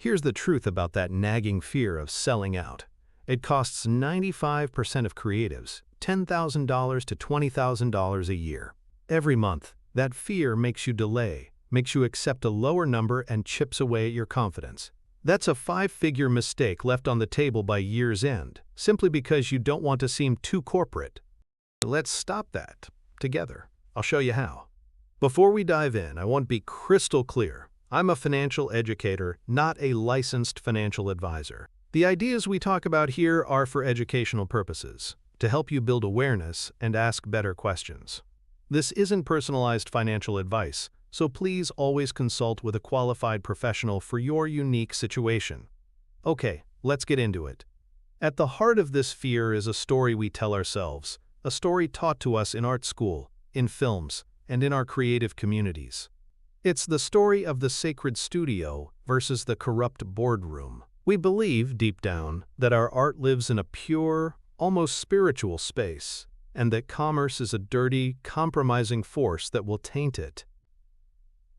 Here's the truth about that nagging fear of selling out. It costs 95% of creatives $10,000 to $20,000 a year. Every month, that fear makes you delay, makes you accept a lower number and chips away at your confidence. That's a five-figure mistake left on the table by year's end, simply because you don't want to seem too corporate. Let's stop that together. I'll show you how. Before we dive in, I want to be crystal clear. I'm a financial educator, not a licensed financial advisor. The ideas we talk about here are for educational purposes, to help you build awareness and ask better questions. This isn't personalized financial advice, so please always consult with a qualified professional for your unique situation. Okay, let's get into it. At the heart of this fear is a story we tell ourselves, a story taught to us in art school, in films, and in our creative communities. It's the story of the sacred studio versus the corrupt boardroom. We believe, deep down, that our art lives in a pure, almost spiritual space, and that commerce is a dirty, compromising force that will taint it.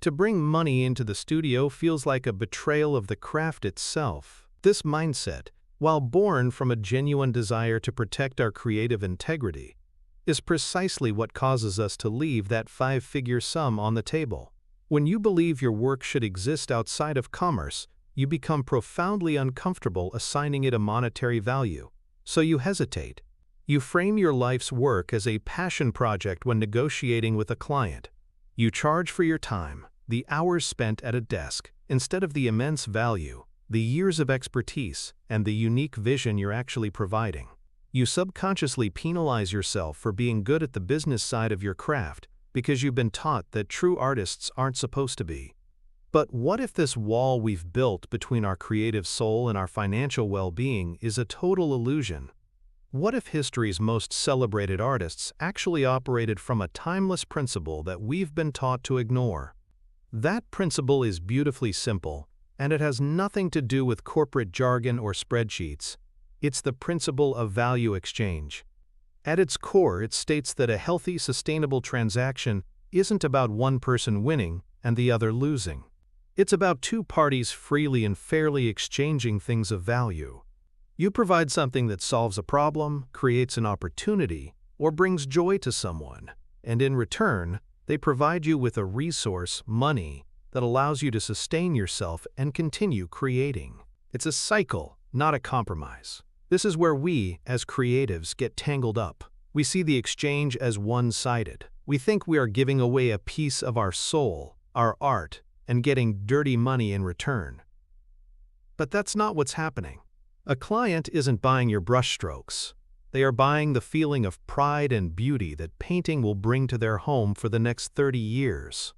To bring money into the studio feels like a betrayal of the craft itself. This mindset, while born from a genuine desire to protect our creative integrity, is precisely what causes us to leave that five-figure sum on the table. When you believe your work should exist outside of commerce, you become profoundly uncomfortable assigning it a monetary value. So you hesitate. You frame your life's work as a passion project when negotiating with a client. You charge for your time, the hours spent at a desk, instead of the immense value, the years of expertise, and the unique vision you're actually providing. You subconsciously penalize yourself for being good at the business side of your craft because you've been taught that true artists aren't supposed to be. But what if this wall we've built between our creative soul and our financial well-being is a total illusion? What if history's most celebrated artists actually operated from a timeless principle that we've been taught to ignore? That principle is beautifully simple, and it has nothing to do with corporate jargon or spreadsheets. It's the principle of value exchange. At its core, it states that a healthy, sustainable transaction isn't about one person winning and the other losing. It's about two parties freely and fairly exchanging things of value. You provide something that solves a problem, creates an opportunity, or brings joy to someone, and in return, they provide you with a resource, money, that allows you to sustain yourself and continue creating. It's a cycle, not a compromise. This is where we, as creatives, get tangled up. We see the exchange as one-sided. We think we are giving away a piece of our soul, our art, and getting dirty money in return. But that's not what's happening. A client isn't buying your brushstrokes. They are buying the feeling of pride and beauty that painting will bring to their home for the next 30 years.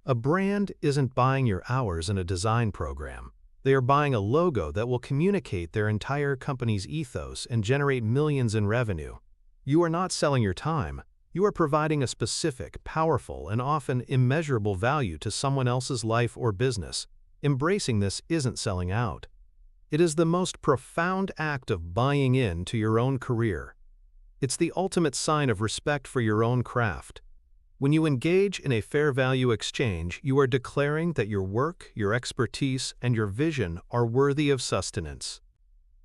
A brand isn't buying your hours in a design program. They are buying a logo that will communicate their entire company's ethos and generate millions in revenue. You are not selling your time. You are providing a specific, powerful, and often immeasurable value to someone else's life or business. Embracing this isn't selling out. It is the most profound act of buying into your own career. It's the ultimate sign of respect for your own craft. When you engage in a fair value exchange, you are declaring that your work, your expertise, and your vision are worthy of sustenance.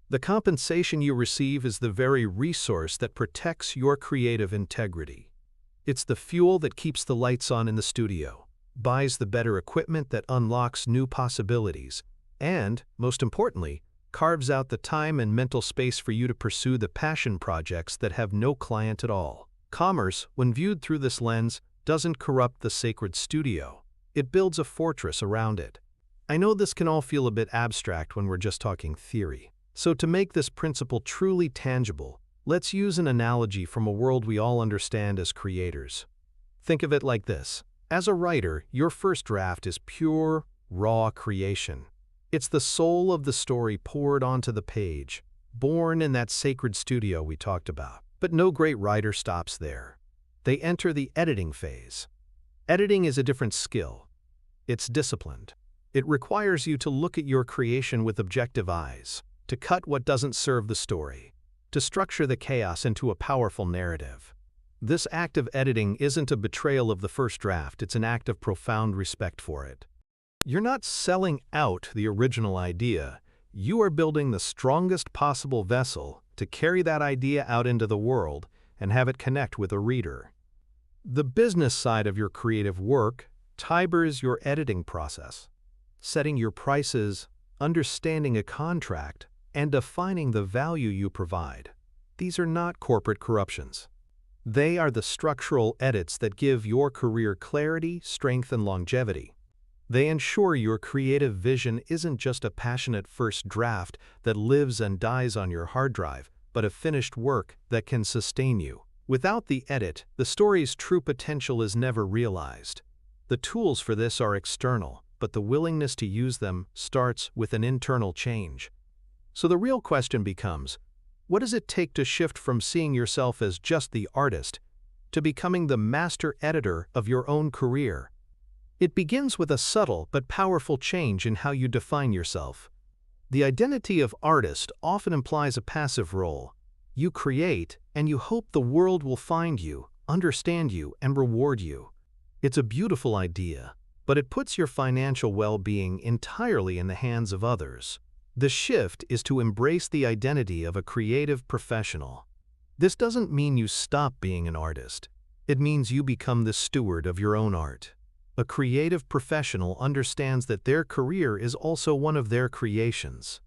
The compensation you receive is the very resource that protects your creative integrity. It's the fuel that keeps the lights on in the studio, buys the better equipment that unlocks new possibilities, and, most importantly, carves out the time and mental space for you to pursue the passion projects that have no client at all. Commerce, when viewed through this lens, doesn't corrupt the sacred studio. It builds a fortress around it. I know this can all feel a bit abstract when we're just talking theory. So to make this principle truly tangible, let's use an analogy from a world we all understand as creators. Think of it like this. As a writer, your first draft is pure, raw creation. It's the soul of the story poured onto the page, born in that sacred studio we talked about. But no great writer stops there. They enter the editing phase. Editing is a different skill. It's disciplined. It requires you to look at your creation with objective eyes, to cut what doesn't serve the story, to structure the chaos into a powerful narrative. This act of editing isn't a betrayal of the first draft, it's an act of profound respect for it. You're not selling out the original idea. You are building the strongest possible vessel to carry that idea out into the world and have it connect with a reader. The business side of your creative work tibers your editing process, setting your prices, understanding a contract, and defining the value you provide. These are not corporate corruptions. They are the structural edits that give your career clarity, strength, and longevity. They ensure your creative vision isn't just a passionate first draft that lives and dies on your hard drive, but a finished work that can sustain you. Without the edit, the story's true potential is never realized. The tools for this are external, but the willingness to use them starts with an internal change. So the real question becomes, what does it take to shift from seeing yourself as just the artist to becoming the master editor of your own career? It begins with a subtle but powerful change in how you define yourself. The identity of artist often implies a passive role. You create, and you hope the world will find you, understand you, and reward you. It's a beautiful idea, but it puts your financial well-being entirely in the hands of others. The shift is to embrace the identity of a creative professional. This doesn't mean you stop being an artist. It means you become the steward of your own art. A creative professional understands that their career is also one of their creations.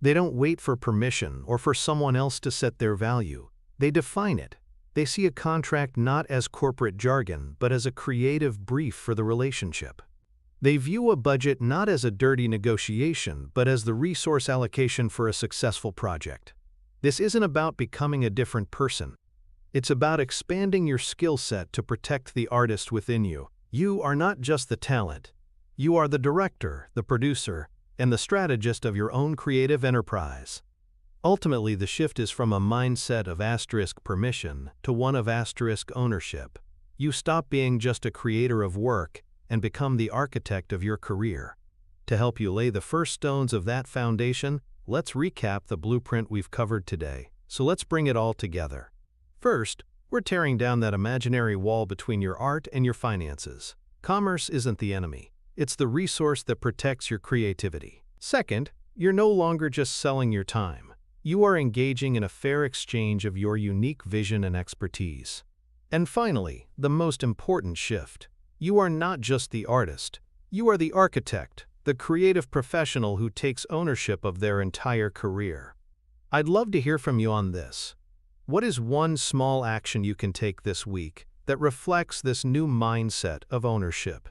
They don't wait for permission or for someone else to set their value. They define it. They see a contract not as corporate jargon, but as a creative brief for the relationship. They view a budget not as a dirty negotiation, but as the resource allocation for a successful project. This isn't about becoming a different person. It's about expanding your skill set to protect the artist within you. You are not just the talent. You are the director, the producer, and the strategist of your own creative enterprise. Ultimately, the shift is from a mindset of asterisk permission to one of asterisk ownership. You stop being just a creator of work and become the architect of your career. To help you lay the first stones of that foundation, let's recap the blueprint we've covered today. So let's bring it all together. First, we're tearing down that imaginary wall between your art and your finances. Commerce isn't the enemy. It's the resource that protects your creativity. Second, you're no longer just selling your time. You are engaging in a fair exchange of your unique vision and expertise. And finally, the most important shift. You are not just the artist. You are the architect, the creative professional who takes ownership of their entire career. I'd love to hear from you on this. What is one small action you can take this week that reflects this new mindset of ownership?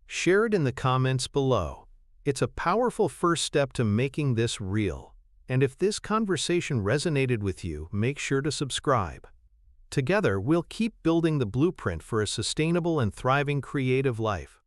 Share it in the comments below. It's a powerful first step to making this real. And if this conversation resonated with you, make sure to subscribe. Together, we'll keep building the blueprint for a sustainable and thriving creative life.